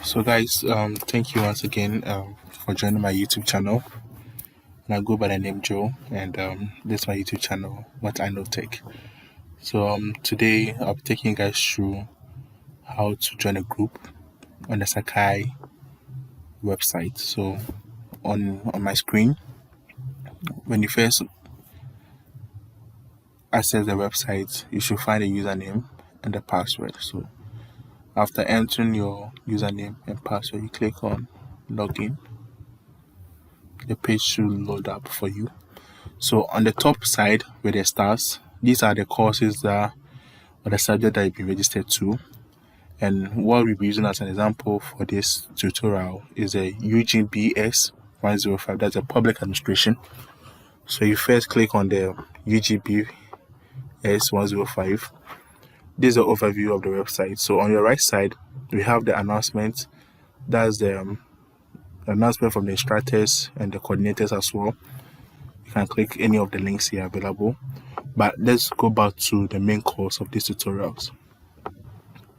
So guys, thank you once again for joining my YouTube channel. And I go by the name Joe, and this is my YouTube channel, What I Know Tech. So today I'll be taking you guys through how to join a group on the Sakai website. So on my screen, when you first access the website, you should find a username and a password. So after entering your username and password, you click on login. The page should load up for you. So on the top side where the stars, these are the courses or the subject that you've been registered to. And what we'll be using as an example for this tutorial is a UGBS 105. That's a public administration. So you first click on the UGBS 105. This is the overview of the website. So on your right side, we have the announcement. That's the announcement from the instructors and the coordinators as well. You can click any of the links here available. But let's go back to the main course of these tutorials.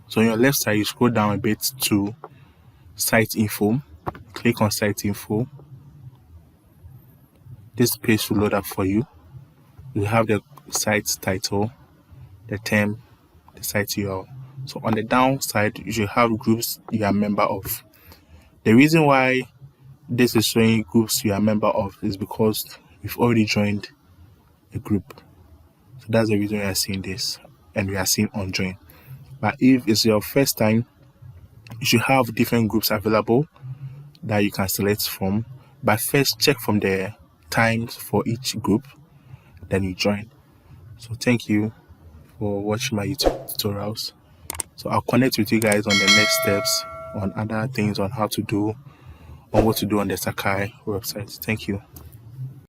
So on your left side, you scroll down a bit to site info. Click on site info. This page will load up for you. You have the site title, the term, the site URL. So on the downside, you should have groups you are a member of. The reason why this is showing groups you are a member of is because we've already joined a group. So that's the reason we are seeing this, and we are seeing on join. But if it's your first time, you should have different groups available that you can select from. But first, check from the times for each group, then you join. So thank you for watching my YouTube tutorials. So I'll connect with you guys on the next steps, on other things on how to do, on what to do on the Sakai website. Thank you.